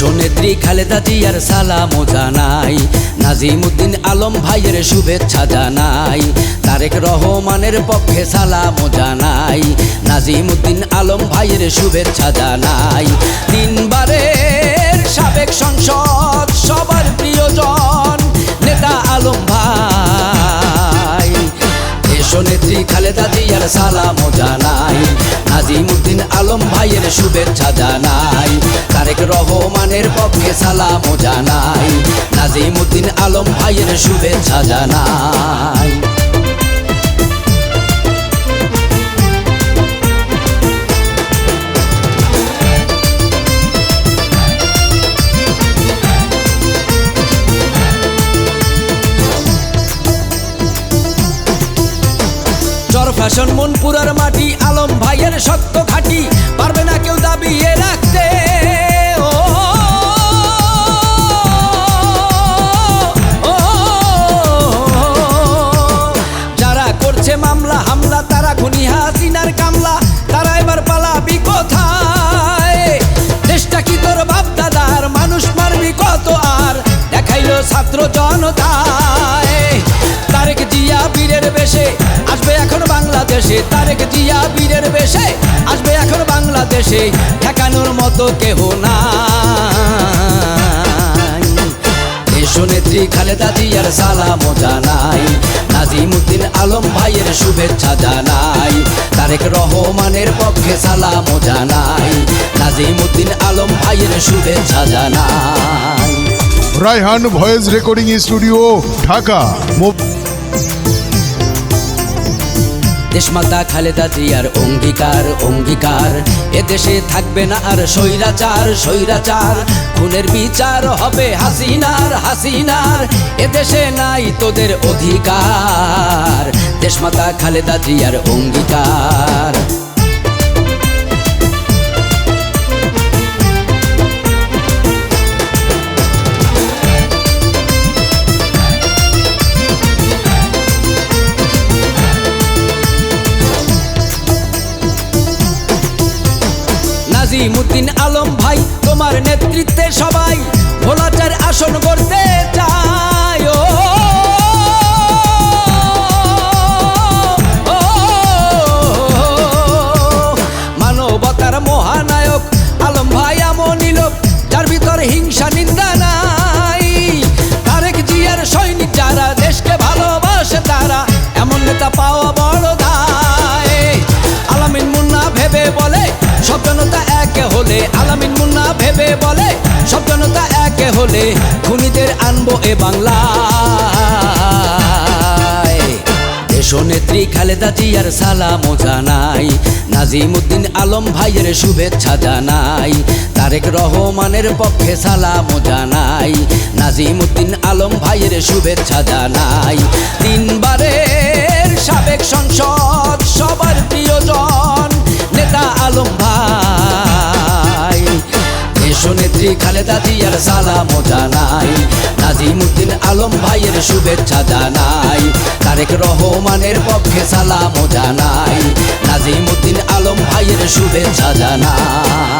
দেশনেত্রী খালেদা জিয়ার সালাম জানাই, নাজিমউদ্দিন আলম ভাইয়ের শুভেচ্ছা জানাই, তারেক রহমানের পক্ষে সালাম জানাই, নাজিমউদ্দিন আলম ভাইয়ের শুভেচ্ছা জানাই। তিনবারের সাবেক সংসদ সবার প্রিয়জন নেতা আলম ভাই, দেশনেত্রী খালেদা জিয়ার সালাম জানাই, নাজিমউদ্দিন আলম ভাইয়ের শুভেচ্ছা জানাই, তারেক রহমানের পক্ষে সালাম জানাই, নাজিমউদ্দিন আলম ভাইয়ের শুভেচ্ছা জানাই। চরফ্যাশন মনপুরার মাটি আলম ভাইয়ের শক্ত ঘাটি, পারবে না কেউ দাবিয়ে রাখতে। যারা করছে মামলা হামলা তারা খুনি হাসিনার কামলা, তারা এবার পালাবি কোথায়? দেশটা কি তোর বাপ দাদার, মানুষ মারবি কত আর, দেখাইলো ছাত্র জনতায়। তারেক জিয়া বীরের বেশে আসবে এখন বাংলাদেশে, তারেক জিয়া বীরের বেশে আসবে এখন বাংলাদেশে, ঠেকানোর মতো কেহ নাই। দেশনেত্রী খালেদা জিয়ার সালাম জানাই, নাজিমউদ্দিন আলম ভাইয়ের শুভেচ্ছা জানাই, তারেক রহমানের পক্ষে সালাম জানাই, নাজিমউদ্দিন আলম ভাইয়ের শুভেচ্ছা জানাই। Raihan voice recording studio, Dhaka. দেশমাতা খালেদা জিয়ার অঙ্গীকার অঙ্গীকার, এদেশে থাকবে না আর স্বৈরাচার স্বৈরাচার, খুনের বিচার হবে হাসিনার হাসিনার, এদেশে নাই তোদের অধিকার। দেশমাতা খালেদা জিয়ার অঙ্গীকার। নাজিমউদ্দিন আলম ভাই তোমার নেতৃত্বে সবাই ভোলাচার আসন করতে চায়। মানবতার মহানায়ক আলম ভাই এমনই লোক যার ভিতর হিংসা নিন্দা নাই। তারেক জিয়ার সৈনিক যারা দেশকে ভালোবাসে তারা, এমন নেতা পাওয়া বড় দায়। আলামিন মুন্না ভেবে বলে সব জনতা একে হলে, আলামিন মুন্না ভেবে বলে সব জনতা একে হলে, খুনিদের আনবো এ বাংলায়। দেশনেত্রী খালেদা জিয়ার সালাম জানাই, নাজিমউদ্দিন আলম ভাইয়ের শুভেচ্ছা জানাই, তারেক রহমানের পক্ষে সালাম জানাই, নাজিমউদ্দিন আলম ভাইয়ের শুভেচ্ছা জানাই। তিনবারের সাবেক সংসদ সবার প্রিয়জন নেতা আলম ভাই, দেশনেত্রী খালেদা জিয়ার সালাম জানাই, নাজিমউদ্দিন আলম ভাইয়ের শুভেচ্ছা জানাই, তারেক রহমানের পক্ষে সালাম জানাই, নাজিমউদ্দিন আলম ভাইয়ের শুভেচ্ছা জানাই।